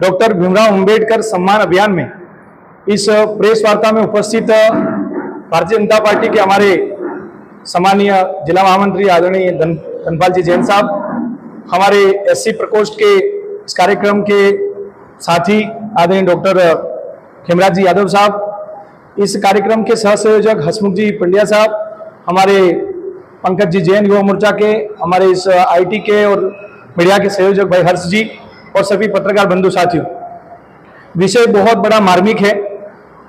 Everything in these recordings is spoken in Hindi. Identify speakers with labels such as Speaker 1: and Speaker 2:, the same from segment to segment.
Speaker 1: डॉक्टर भीमराव अंबेडकर सम्मान अभियान में इस प्रेस वार्ता में उपस्थित भारतीय जनता पार्टी के हमारे सम्मानीय जिला महामंत्री आदरणीय धनपाल जी जैन साहब, हमारे एससी प्रकोष्ठ के इस कार्यक्रम के साथी आदरणीय डॉक्टर खेमराज जी यादव साहब, इस कार्यक्रम के सह संयोजक हसमुख जी पंड्या साहब, हमारे पंकज जी जैन युवा मोर्चा के, हमारे इस आईटी के और मीडिया के संयोजक भाई हर्ष जी और सभी पत्रकार बंधु साथियों। विषय बहुत बड़ा मार्मिक है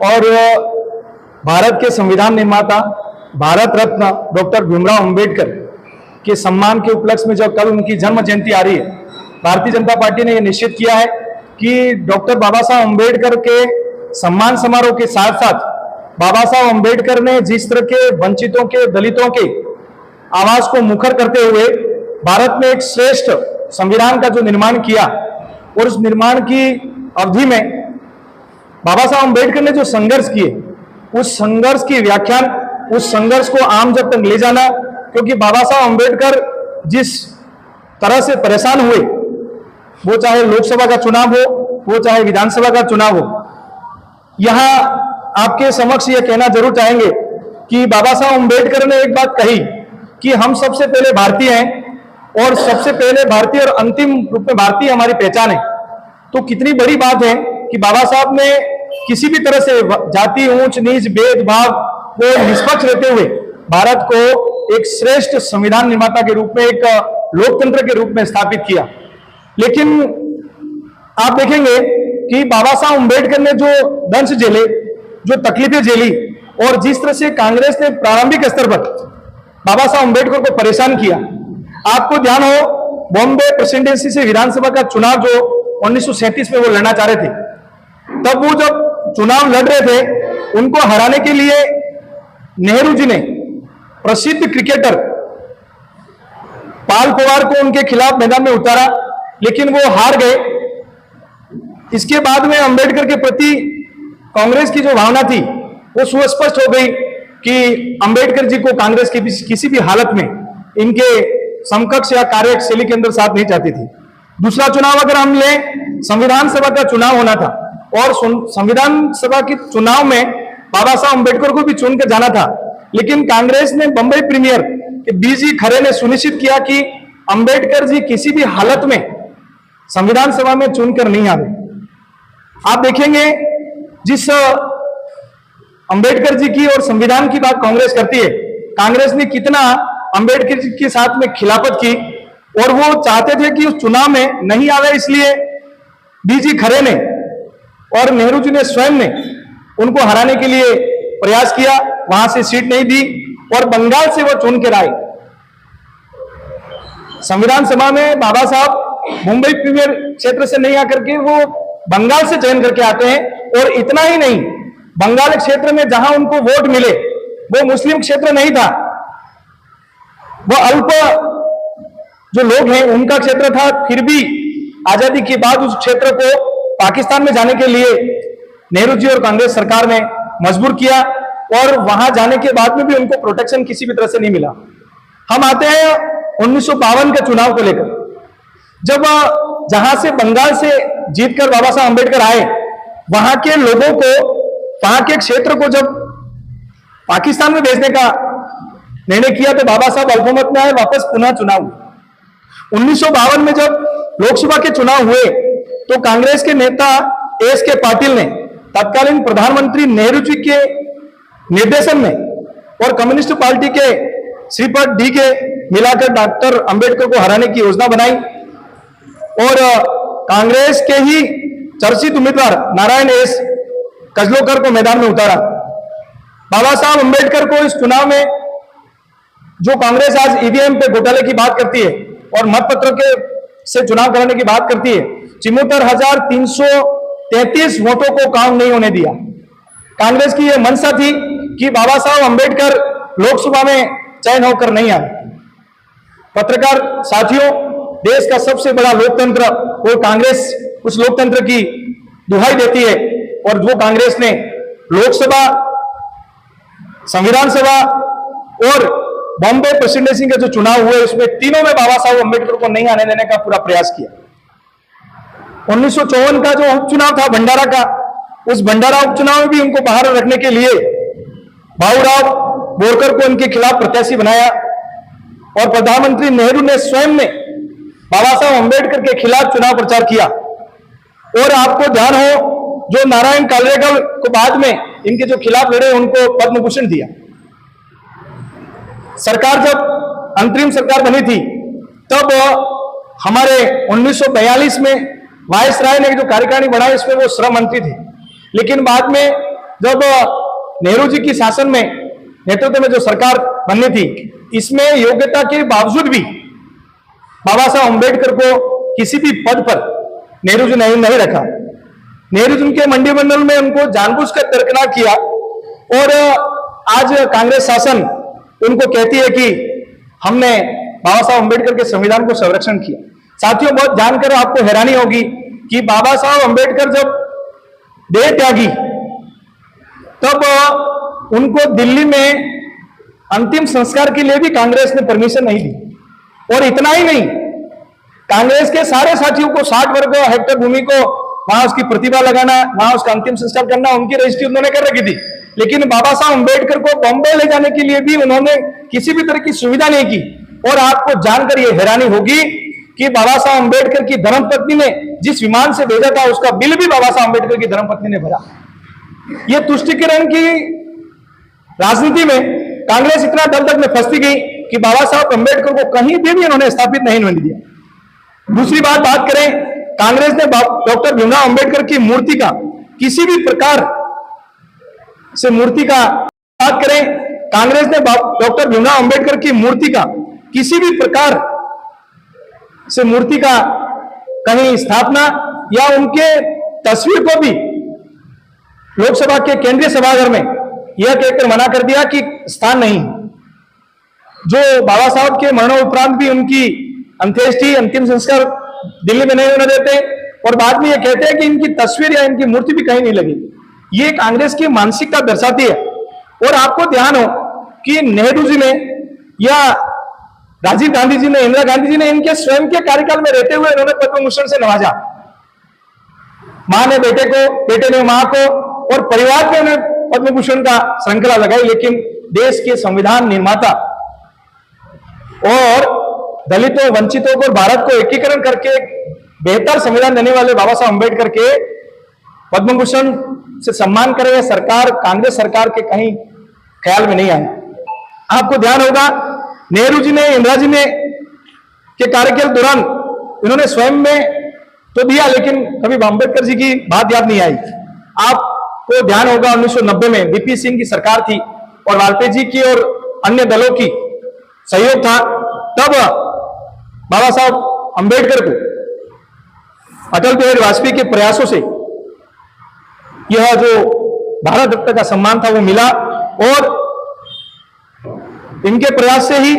Speaker 1: और भारत के संविधान निर्माता भारत रत्न डॉक्टर भीमराव अंबेडकर के सम्मान के उपलक्ष्य में जब कल उनकी जन्म जयंती आ रही है, भारतीय जनता पार्टी ने यह निश्चित किया है कि डॉक्टर बाबा साहब अंबेडकर के सम्मान समारोह के साथ साथ बाबा साहब अंबेडकर ने जिस तरह के वंचितों के, दलितों के आवाज को मुखर करते हुए भारत में एक श्रेष्ठ संविधान का जो निर्माण किया और उस निर्माण की अवधि में बाबा साहब अंबेडकर ने जो संघर्ष किए, उस संघर्ष की व्याख्यान, उस संघर्ष को आम जन तक ले जाना, क्योंकि बाबा साहब अंबेडकर जिस तरह से परेशान हुए, वो चाहे लोकसभा का चुनाव हो, वो चाहे विधानसभा का चुनाव हो, यहां आपके समक्ष ये कहना जरूर चाहेंगे कि बाबा साहब अंबेडकर ने एक बात कही कि हम सबसे पहले भारतीय हैं और सबसे पहले भारतीय और अंतिम रूप में भारतीय हमारी पहचान है। तो कितनी बड़ी बात है कि बाबा साहब ने किसी भी तरह से जाति, ऊंच नीच, भेदभाव को निष्पक्ष रहते हुए भारत को एक श्रेष्ठ संविधान निर्माता के रूप में, एक लोकतंत्र के रूप में स्थापित किया। लेकिन आप देखेंगे कि बाबा साहब अंबेडकर ने जो दंश झेले, जो तकलीफें झेली और जिस तरह से कांग्रेस ने प्रारंभिक स्तर पर बाबा साहब अंबेडकर को परेशान किया। आपको ध्यान हो, बॉम्बे प्रेसिडेंसी से विधानसभा का चुनाव जो 1937 में वो लड़ना चाह रहे थे, तब वो जब चुनाव लड़ रहे थे, उनको हराने के लिए नेहरू जी ने प्रसिद्ध क्रिकेटर पाल पवार को उनके खिलाफ मैदान में उतारा, लेकिन वो हार गए। इसके बाद में अंबेडकर के प्रति कांग्रेस की जो भावना थी वो सुस्पष्ट हो गई कि अंबेडकर जी को कांग्रेस की किसी भी हालत में इनके समकक्ष या कार्यशैली के अंदर साथ नहीं चाहती थी। दूसरा चुनाव अगर हम लें, संविधान सभा का चुनाव होना था और संविधान सभा के चुनाव में बाबा साहब अंबेडकर को भी चुन कर जाना था, लेकिन कांग्रेस ने बंबई प्रीमियर के बीजी खरे ने सुनिश्चित किया कि अंबेडकर जी किसी भी हालत में संविधान सभा में चुनकर नहीं आए। आप देखेंगे जिस अंबेडकर जी की और संविधान की बात कांग्रेस करती है, कांग्रेस ने कितना अंबेडकर जी के साथ में खिलाफत की और वो चाहते थे कि उस चुनाव में नहीं आवे, इसलिए बीजी खरे ने और नेहरू जी ने स्वयं ने उनको हराने के लिए प्रयास किया, वहां से सीट नहीं दी और बंगाल से वो चुन कर आए। संविधान सभा में बाबा साहब मुंबई प्रीमियर क्षेत्र से नहीं आकर के वो बंगाल से चयन करके आते हैं। और इतना ही नहीं, बंगाल क्षेत्र में जहां उनको वोट मिले वो मुस्लिम क्षेत्र नहीं था, वो अल्प जो लोग हैं उनका क्षेत्र था। फिर भी आजादी के बाद उस क्षेत्र को पाकिस्तान में जाने के लिए नेहरू जी और कांग्रेस सरकार ने मजबूर किया और वहां जाने के बाद में भी उनको प्रोटेक्शन किसी भी तरह से नहीं मिला। हम आते हैं 1952 के चुनाव को लेकर, जब जहां से बंगाल से जीतकर बाबा साहब अंबेडकर आए, वहां के लोगों को, वहां के क्षेत्र को जब पाकिस्तान में भेजने का निर्णय किया तो बाबा साहब अल्पमत में आए, वापस पुनः चुनाव हुए। 1952 में जब लोकसभा के चुनाव हुए तो कांग्रेस के नेता एस के पाटिल ने तत्कालीन प्रधानमंत्री नेहरू जी के निर्देशन में और कम्युनिस्ट पार्टी के श्रीपद डी के मिलाकर डॉक्टर अंबेडकर को हराने की योजना बनाई और कांग्रेस के ही चर्चित उम्मीदवार नारायण एस कजलोकर को मैदान में उतारा। बाबा साहब अंबेडकर को इस चुनाव में जो कांग्रेस आज ईवीएम पे घोटाले की बात करती है और मतपत्र के से चुनाव कराने की बात करती है, 74,333 वोटों को काउंट नहीं होने दिया। कांग्रेस की यह मंशा थी कि बाबा साहब अंबेडकर लोकसभा में चयन होकर नहीं आए। पत्रकार साथियों, देश का सबसे बड़ा लोकतंत्र वो कांग्रेस उस लोकतंत्र की दुहाई देती है और वो कांग्रेस ने लोकसभा, संविधान सभा और बॉम्बे प्रेसिडेंसी के जो चुनाव हुए उसमें तीनों में बाबा साहब अम्बेडकर को नहीं आने देने का पूरा प्रयास किया। 1954 का जो उपचुनाव था भंडारा का, उस भंडारा उपचुनाव में भी उनको बाहर रखने के लिए भाऊराव बोरकर को उनके खिलाफ प्रत्याशी बनाया और प्रधानमंत्री नेहरू ने स्वयं ने बाबा साहब अम्बेडकर के खिलाफ चुनाव प्रचार किया। और आपको ध्यान हो, जो नारायण कालेकर को बाद में इनके जो खिलाफ लड़े उनको पद्म भूषण दिया। सरकार जब अंतरिम सरकार बनी थी तब हमारे 1942 में वायसराय ने जो कार्यकारिणी बनाई इसमें वो श्रम मंत्री थे, लेकिन बाद में जब नेहरू जी की शासन में नेतृत्व में जो सरकार बननी थी इसमें योग्यता के बावजूद भी बाबा साहब अम्बेडकर को किसी भी पद पर नेहरू जी ने नहीं रखा। नेहरू जी के मंत्रिमंडल में उनको जानबूझकर दरकिनार किया और आज कांग्रेस शासन उनको कहती है कि हमने बाबा साहब अम्बेडकर के संविधान को संरक्षण किया। साथियों, बहुत जानकर आपको हैरानी होगी कि बाबा साहब अम्बेडकर जब देह त्यागी तब उनको दिल्ली में अंतिम संस्कार के लिए भी कांग्रेस ने परमिशन नहीं दी। और इतना ही नहीं, कांग्रेस के सारे साथियों को 60 वर्ग हेक्टेयर भूमि को वहां उसकी प्रतिभा लगाना, वहां उसका अंतिम संस्कार करना, उनकी रजिस्ट्री उन्होंने कर रखी थी। लेकिन बाबा साहब अम्बेडकर को बॉम्बे ले जाने के लिए भी उन्होंने किसी भी तरह की सुविधा नहीं की। और आपको जानकर यह हैरानी होगी कि बाबा साहब अम्बेडकर की धर्मपत्नी ने जिस विमान से भेजा था उसका बिल भी बाबा साहब अम्बेडकर की धर्मपत्नी ने भरा। यह तुष्टिकरण की राजनीति में कांग्रेस इतना दल तक में फंसती गई कि बाबा साहब अम्बेडकर को कहीं भी उन्होंने स्थापित नहीं होने दिया। दूसरी बात करें, कांग्रेस ने डॉक्टर भीमराव अम्बेडकर की मूर्ति का किसी भी प्रकार से बात करें, कांग्रेस ने डॉक्टर भीमराव अम्बेडकर की मूर्ति का किसी भी प्रकार से कहीं स्थापना या उनके तस्वीर को भी लोकसभा के केंद्रीय सभागार में यह कहकर मना कर दिया कि स्थान नहीं। जो बाबा साहब के मरणोपरांत भी उनकी अंत्येष्टि अंतिम संस्कार दिल्ली में नहीं होने देते और बाद में ये कहते हैं कि इनकी तस्वीर या इनकी मूर्ति भी कहीं नहीं लगी। ये कांग्रेस की मानसिकता दर्शाती है। और आपको ध्यान हो कि नेहरू जी ने या राजीव गांधी जी ने, इंदिरा गांधी जी ने इनके स्वयं के कार्यकाल में रहते हुए इन्होंने पद्म भूषण से नवाजा। मां ने बेटे को, बेटे ने मां को और परिवार में उन्हें पद्म भूषण का श्रृंखला लगाई। लेकिन देश के संविधान निर्माता और दलितों, वंचितों को, भारत को एकीकरण करके बेहतर संविधान देने वाले बाबा साहब अम्बेडकर के पद्म भूषण से सम्मान करे सरकार, कांग्रेस सरकार के कहीं ख्याल में नहीं आए। आपको ध्यान होगा, नेहरू जी ने, इंदिरा जी ने के कार्यकाल दौरान इन्होंने स्वयं में तो दिया लेकिन कभी अम्बेडकर जी की बात याद नहीं आई। आपको ध्यान होगा 1990 में बीपी सिंह की सरकार थी और वाजपेयी जी की और अन्य दलों की सहयोग था। तब बाबा साहब अम्बेडकर को अटल बिहारी वाजपेयी के प्रयासों से यह जो भारत रत्न का सम्मान था वो मिला और इनके प्रयास से ही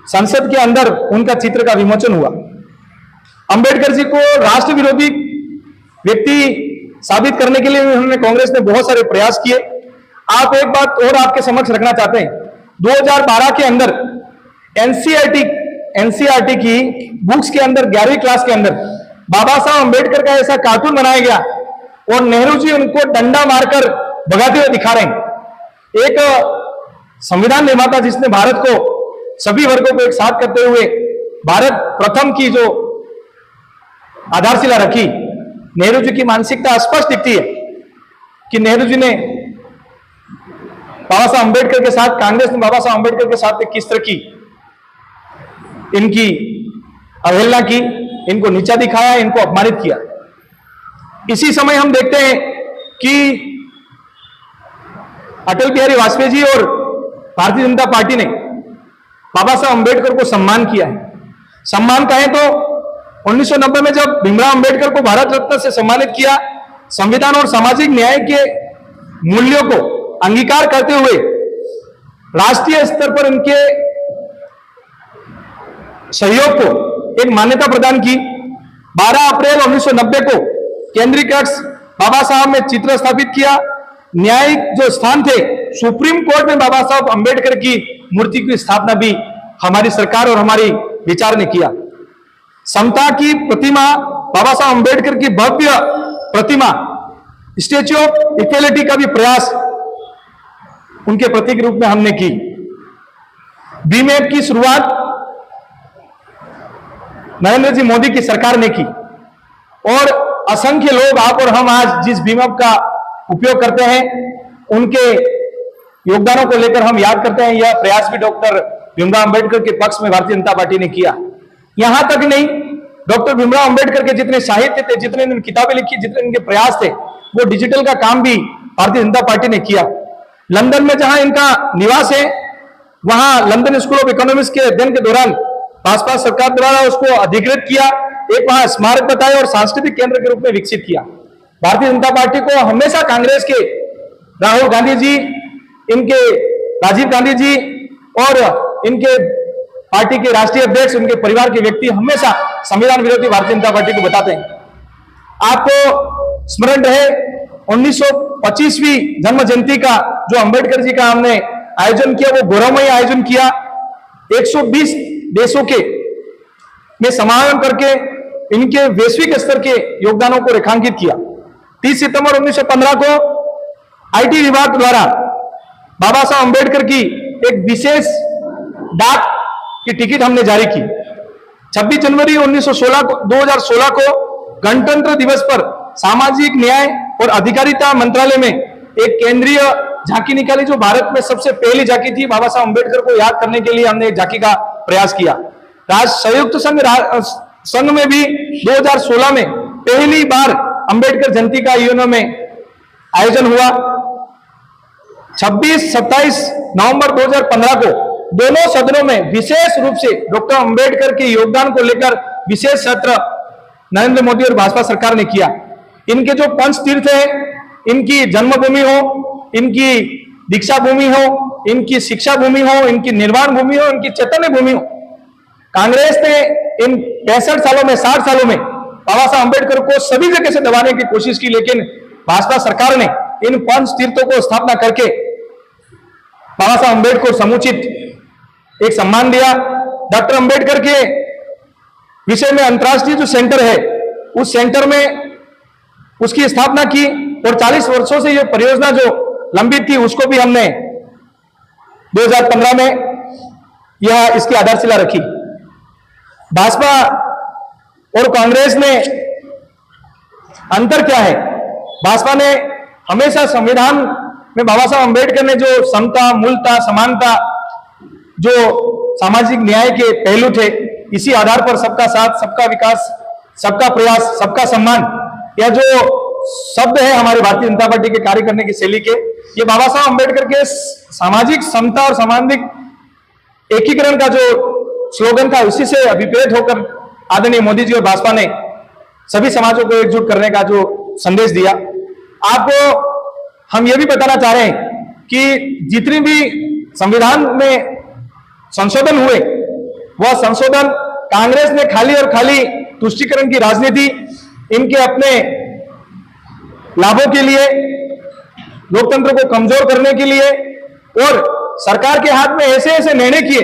Speaker 1: संसद के अंदर उनका चित्र का विमोचन हुआ। अंबेडकर जी को राष्ट्र विरोधी व्यक्ति साबित करने के लिए उन्होंने, कांग्रेस ने बहुत सारे प्रयास किए। आप एक बात और आपके समक्ष रखना चाहते हैं, 2012 के अंदर एनसीईआरटी की बुक्स के अंदर 11वीं क्लास के अंदर बाबा साहब अम्बेडकर का ऐसा कार्टून बनाया गया और नेहरू जी उनको डंडा मारकर भगाते हुए दिखा रहे हैं। एक संविधान निर्माता जिसने भारत को सभी वर्गों को एक साथ करते हुए भारत प्रथम की जो आधारशिला रखी, नेहरू जी की मानसिकता स्पष्ट दिखती है कि नेहरू जी ने बाबा साहब अम्बेडकर के साथ, कांग्रेस ने बाबा साहब अम्बेडकर के साथ किस तरह की इनकी अवहेलना की, इनको नीचा दिखाया, इनको अपमानित किया। इसी समय हम देखते हैं कि अटल बिहारी वाजपेयी जी और भारतीय जनता पार्टी ने बाबा साहब अम्बेडकर को सम्मान किया है। सम्मान कहें तो 1990 में जब भीमराव अम्बेडकर को भारत रत्न से सम्मानित किया, संविधान और सामाजिक न्याय के मूल्यों को अंगीकार करते हुए राष्ट्रीय स्तर पर उनके सहयोग को एक मान्यता प्रदान की। 12 अप्रैल 1990 को केंद्रीय कक्ष बाबा साहब में चित्र स्थापित किया। न्यायिक जो स्थान थे, सुप्रीम कोर्ट में बाबा साहब अम्बेडकर की मूर्ति की स्थापना भी हमारी सरकार और हमारी विचार ने किया। समता की प्रतिमा, बाबा साहब अंबेडकर की भव्य प्रतिमा, स्टैच्यू ऑफ इक्वलिटी का भी प्रयास उनके प्रतीक रूप में हमने की। भीम ऐप की शुरुआत नरेंद्र जी मोदी की सरकार ने की और असंख्य लोग, आप और हम आज जिस भीम ऐप का उपयोग करते हैं, उनके योगदानों को लेकर हम याद करते हैं। यह प्रयास भी डॉक्टर भीमराव अंबेडकर के पक्ष में भारतीय जनता पार्टी ने किया। यहां तक नहीं, डॉक्टर भीमराव अंबेडकर के जितने साहित्य थे, जितने इन्होंने किताबें लिखी, जितने इनके प्रयास थे, वो डिजिटल का काम भी भारतीय जनता पार्टी ने किया। लंदन में जहां इनका निवास है, वहां लंदन स्कूल ऑफ इकोनॉमिक्स के अध्ययन के दौरान भाजपा सरकार द्वारा उसको अधिकृत किया, एक वहां स्मारक बताया और सांस्कृतिक केंद्र के रूप में विकसित किया। भारतीय जनता पार्टी को हमेशा कांग्रेस के राहुल गांधी जी, इनके राजीव गांधी जी और इनके पार्टी के राष्ट्रीय अध्यक्ष, उनके परिवार के व्यक्ति हमेशा संविधान विरोधी भारतीय जनता पार्टी को बताते हैं। आपको स्मरण रहे 1925वीं जन्म जयंती का जो अंबेडकर जी का हमने आयोजन किया, वो गौरवमयी आयोजन किया। 120 देशों के में समावेशन करके इनके वैश्विक स्तर के योगदानों को रेखांकित किया। 30 सितंबर 1915 को आईटी विभाग द्वारा बाबा साहब अंबेडकर की एक विशेष डाक की टिकट हमने जारी की। 26 जनवरी 2016 को गणतंत्र दिवस पर सामाजिक न्याय और अधिकारिता मंत्रालय में एक केंद्रीय झांकी निकाली, जो भारत में सबसे पहली झांकी थी। बाबा साहब अंबेडकर को याद करने के लिए हमने एक झांकी का प्रयास किया। संयुक्त संघ में भी 2016 में पहली बार अंबेडकर जयंती का यूएनओ में आयोजन हुआ। 26-27 नवंबर 2015 को दोनों सदनों में विशेष रूप से डॉक्टर अंबेडकर के योगदान को लेकर विशेष सत्र नरेंद्र मोदी और भाजपा सरकार ने किया। इनके जो पंच तीर्थ है, इनकी जन्मभूमि हो, इनकी दीक्षा भूमि हो, इनकी शिक्षा भूमि हो, इनकी निर्माण भूमि हो, इनकी चैतन्य भूमि हो, कांग्रेस ने इन 65 सालों में, 60 सालों में बाबा साहब अंबेडकर को सभी जगह से दबाने की कोशिश की, लेकिन भाजपा सरकार ने इन पंच तीर्थों को स्थापना करके बाबा साहब अंबेडकर को समुचित एक सम्मान दिया। डॉक्टर अंबेडकर के विषय में अंतर्राष्ट्रीय जो सेंटर है, उस सेंटर में उसकी स्थापना की और 40 वर्षों से यह परियोजना जो लंबित थी, उसको भी हमने 2015 में यह इसकी आधारशिला रखी। भाजपा और कांग्रेस में अंतर क्या है? भाजपा ने हमेशा संविधान में बाबा साहब अंबेडकर ने जो समता, मूलता, समानता, जो सामाजिक न्याय के पहलू थे, इसी आधार पर सबका साथ, सबका विकास, सबका प्रयास, सबका सम्मान, यह जो शब्द है हमारी भारतीय जनता पार्टी के कार्य करने की शैली के, ये बाबा साहब अंबेडकर के सामाजिक समता और सामाजिक एकीकरण का जो स्लोगन था, उसी से अभिप्रेत होकर आदरणीय मोदी जी और भाजपा ने सभी समाजों को एकजुट करने का जो संदेश दिया। आपको हम यह भी बताना चाह रहे हैं कि जितनी भी संविधान में संशोधन हुए, वह संशोधन कांग्रेस ने खाली और खाली तुष्टीकरण की राजनीति, इनके अपने लाभों के लिए, लोकतंत्र को कमजोर करने के लिए और सरकार के हाथ में ऐसे ऐसे निर्णय किए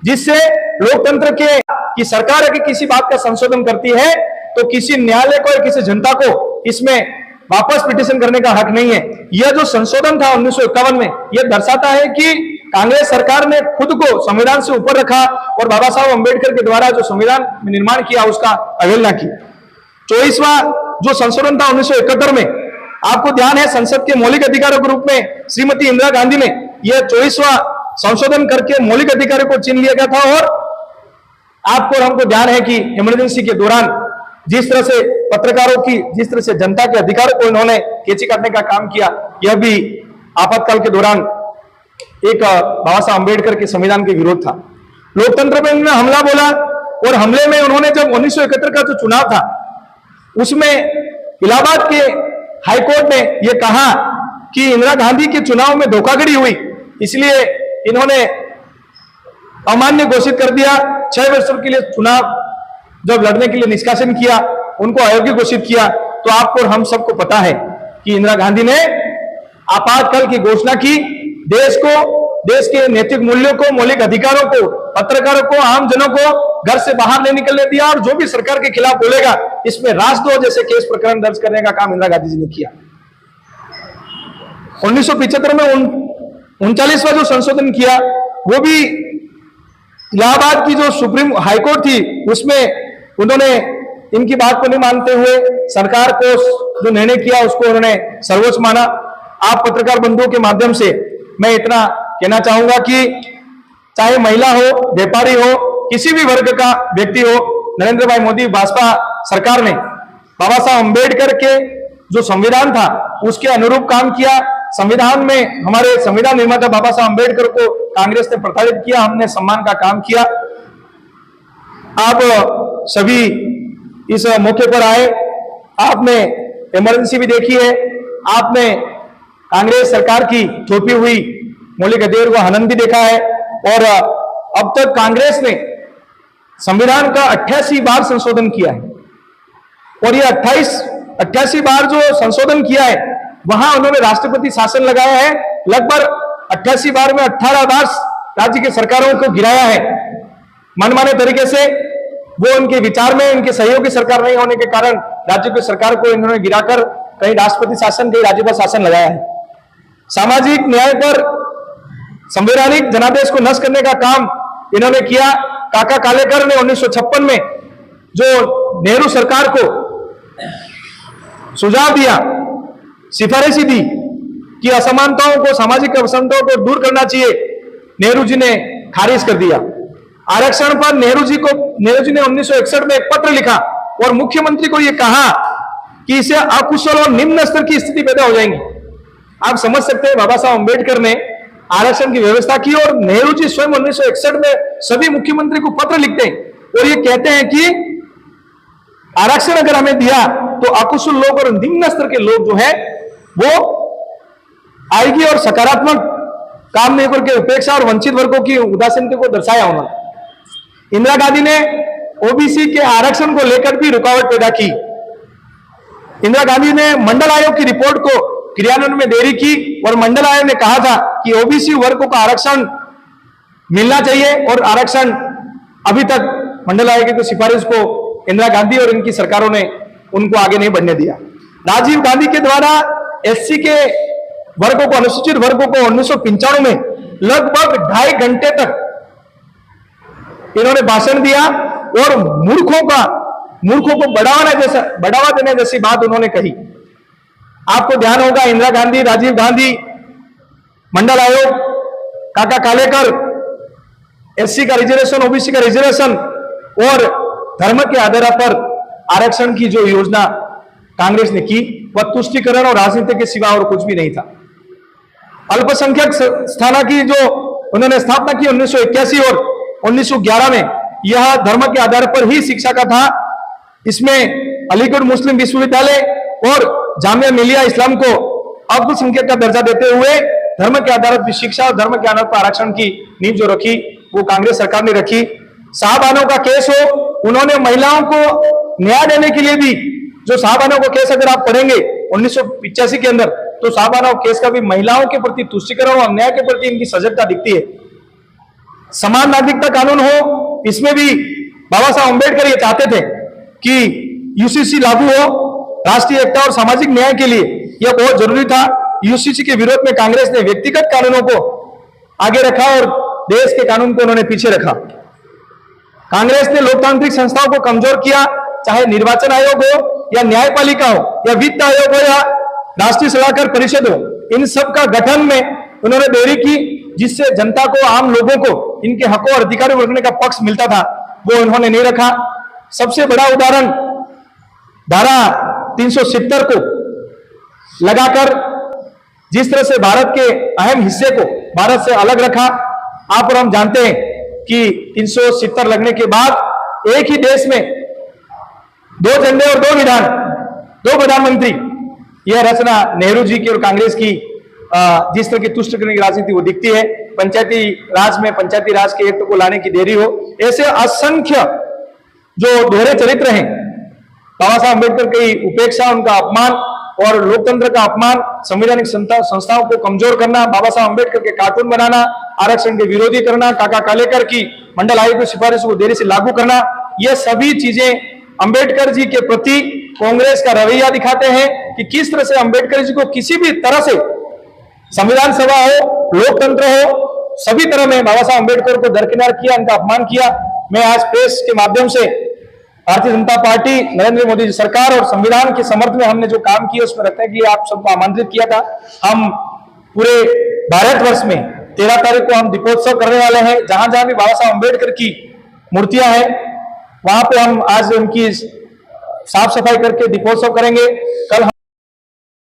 Speaker 1: जिससे लोकतंत्र के कि सरकार अगर किसी बात का संशोधन करती है तो किसी न्यायालय को या किसी जनता को इसमें वापस पिटीशन करने का हक नहीं है। यह जो संशोधन था 1951 में, यह दर्शाता है कि कांग्रेस सरकार ने खुद को संविधान से ऊपर रखा और बाबा साहब अंबेडकर के द्वारा जो संविधान निर्माण किया उसका अवहेलना की। 24वां जो संशोधन था 1971 में, आपको ध्यान है संसद के मौलिक अधिकारों के रूप में श्रीमती इंदिरा गांधी ने यह 24वां संशोधन करके मौलिक अधिकारों को छीन लिया गया था। और आपको और हमको ध्यान है कि इमरजेंसी के दौरान जिस तरह से पत्रकारों की, जिस तरह से जनता के अधिकारों को इन्होंने कैची काटने का काम किया, यह भी आपातकाल के दौरान एक बाबा साहब अंबेडकर के संविधान के विरोध था। लोकतंत्र में उन्होंने हमला बोला और हमले में उन्होंने जब 1971 का जो चुनाव था, उसमें इलाहाबाद के हाईकोर्ट ने यह कहा कि इंदिरा गांधी के चुनाव में धोखाधड़ी हुई, इसलिए इन्होंने अमान्य घोषित कर दिया। 6 वर्षों के लिए चुनाव जब लड़ने के लिए निष्कासन किया, उनको अयोग्य घोषित किया। तो आपको और हम सबको पता है कि इंदिरा गांधी ने आपातकाल की घोषणा की, देश को देश के नैतिक मूल्यों को, मौलिक अधिकारों को, पत्रकारों को, आम जनों को घर से बाहर नहीं निकलने दिया, और जो भी सरकार के खिलाफ बोलेगा इसमें राष्ट्रद्रोह जैसे केस प्रकरण दर्ज करने का काम इंदिरा गांधी जी ने किया। 1975 में 39वां जो संशोधन किया, वो भी इलाहाबाद की जो सुप्रीम हाईकोर्ट थी उसमें उन्होंने इनकी बात को नहीं मानते हुए सरकार को जो निर्णय किया उसको उन्होंने सर्वोच्च माना। आप पत्रकार बंधुओं के माध्यम से मैं इतना कहना चाहूंगा कि चाहे महिला हो, व्यापारी हो, किसी भी वर्ग का व्यक्ति हो, नरेंद्र भाई मोदी भाजपा सरकार ने बाबा साहब अंबेडकर के जो संविधान था उसके अनुरूप काम किया। संविधान में हमारे संविधान निर्माता बाबा साहब अंबेडकर को कांग्रेस ने प्रताड़ित किया, हमने सम्मान का काम किया। आप सभी इस मौके पर आए, आपने इमरजेंसी भी देखी है, आपने कांग्रेस सरकार की थोपी हुई मौलिक अधिकारों का हनन भी देखा है, और अब तक कांग्रेस ने संविधान का 88 बार संशोधन किया है, और ये 88 बार जो संशोधन किया है वहां उन्होंने राष्ट्रपति शासन लगाया है। लगभग 88 बार में 18 बार राज्य की सरकारों को गिराया है मनमाने तरीके से। वो उनके विचार में इनके सहयोगी सरकार नहीं होने के कारण राज्य की सरकार को इन्होंने गिराकर कहीं राष्ट्रपति शासन, कहीं राज्यपाल शासन लगाया है। सामाजिक न्याय पर संवैधानिक जनादेश को नष्ट करने का काम इन्होंने किया। काका कालेकर ने 1956 में जो नेहरू सरकार को सुझाव दिया, सिफारिश दी कि असमानताओं को, सामाजिक असमानताओं को दूर करना चाहिए, नेहरू जी ने खारिज कर दिया। आरक्षण पर नेहरू जी ने 1961 में एक पत्र लिखा और मुख्यमंत्री को यह कहा कि इससे अकुशल और निम्न स्तर की स्थिति पैदा हो जाएंगी। आप समझ सकते हैं बाबा साहब अंबेडकर ने आरक्षण की व्यवस्था की, और नेहरू जी स्वयं 1961 में सभी मुख्यमंत्री को पत्र लिखते हैं और ये कहते हैं कि आरक्षण अगर हमें दिया तो अकुशल लोग और निम्न स्तर के लोग जो है वो आएगी, और सकारात्मक काम नहीं करके उपेक्षा और वंचित वर्गों की उदासीनता को दर्शाया उन्होंने। इंदिरा गांधी ने ओबीसी के आरक्षण को लेकर भी रुकावट पैदा की। इंदिरा गांधी ने मंडल आयोग की रिपोर्ट को क्रियान्वयन में देरी की, और मंडल आयोग ने कहा था कि ओबीसी वर्गों का आरक्षण मिलना चाहिए, और आरक्षण अभी तक मंडल आयोग की सिफारिश को इंदिरा गांधी और इनकी सरकारों ने उनको आगे नहीं बढ़ने दिया। राजीव गांधी के द्वारा एससी के वर्गों को, अनुसूचित वर्गों को 1995 में लगभग 2.5 घंटे तक इन्होंने भाषण दिया और मूर्खों को बढ़ावा देने जैसी बात उन्होंने कही। आपको ध्यान होगा, इंदिरा गांधी, राजीव गांधी, मंडल आयोग, काका कालेकर, एससी का रिजर्वेशन, ओबीसी का रिजर्वेशन और धर्म के आधार पर आरक्षण की जो योजना कांग्रेस ने की वह तुष्टीकरण और राजनीति के सिवा और कुछ भी नहीं था। अल्पसंख्यक स्थाना की जो उन्होंने स्थापना की 1981 और 1911 में, यह धर्म के आधार पर ही शिक्षा का था। इसमें अलीगढ़ मुस्लिम विश्वविद्यालय और जामिया मिलिया इस्लाम को अल्पसंख्यक का दर्जा देते हुए धर्म के आधार पर शिक्षा और धर्म के आधार पर आरक्षण की नींव जो रखी वो कांग्रेस सरकार ने रखी। साहबानों का केस हो, उन्होंने महिलाओं को न्याय देने के लिए भी, जो साहबानों का केस अगर आप पढ़ेंगे 1985 के अंदर, तो साहबानों केस का भी महिलाओं के प्रति तुष्टीकरण और न्याय के प्रति इनकी सजगता दिखती है। समान नागरिकता कानून हो, इसमें भी बाबा साहब अंबेडकर ये चाहते थे कि यूसीसी लागू हो, राष्ट्रीय एकता और सामाजिक न्याय के लिए यह बहुत जरूरी था। यूसीसी के विरोध में कांग्रेस ने व्यक्तिगत कानूनों को आगे रखा और देश के कानून को उन्होंने पीछे रखा। कांग्रेस ने लोकतांत्रिक संस्थाओं को कमजोर किया, चाहे निर्वाचन आयोग हो या न्यायपालिका हो या वित्त आयोग हो या राष्ट्रीय सलाहकार परिषद हो, इन सब का गठन में उन्होंने देरी की, जिससे जनता को, आम लोगों को इनके हकों और अधिकारों को रखने का पक्ष मिलता था, वो उन्होंने नहीं रखा। सबसे बड़ा उदाहरण धारा 370 को लगाकर जिस तरह से भारत के अहम हिस्से को भारत से अलग रखा। आप और हम जानते हैं कि 370 लगने के बाद एक ही देश में 2 झंडे और 2 प्रधानमंत्री, यह रचना नेहरू जी की और कांग्रेस की जिस तरह की तुष्ट करने की राजनीति वो दिखती है। पंचायती राज में पंचायती राज के एक्ट को लाने की देरी हो, ऐसे असंख्य जो दोहरे चरित्र हैं, बाबा साहब अम्बेडकर की उपेक्षा, उनका अपमान और लोकतंत्र का अपमान, संवैधानिक संस्थाओं को कमजोर करना, बाबा साहब अम्बेडकर के कार्टून बनाना, आरक्षण के विरोधी करना, काका कालेकर की मंडल आयोग की सिफारिशों को देरी से लागू करना, ये सभी चीजें अंबेडकर जी के प्रति कांग्रेस का रवैया दिखाते हैं कि किस तरह से अंबेडकर जी को किसी भी तरह से संविधान सभा हो, लोकतंत्र हो, सभी तरह में बाबा साहब अंबेडकर को दरकिनार किया, उनका अपमान किया। मैं आज प्रेस के माध्यम से भारतीय जनता पार्टी, नरेंद्र मोदी जी सरकार और संविधान के समर्थन में हमने जो काम किया उसमें रखते हैं कि आप सबको आमंत्रित किया था। हम पूरे भारतवर्ष में 13 तारीख को हम दीपोत्सव करने वाले हैं। जहां जहां भी बाबा साहब अंबेडकर की मूर्तियां हैं वहां पे हम आज उनकी साफ सफाई करके दीपोत्सव करेंगे। कल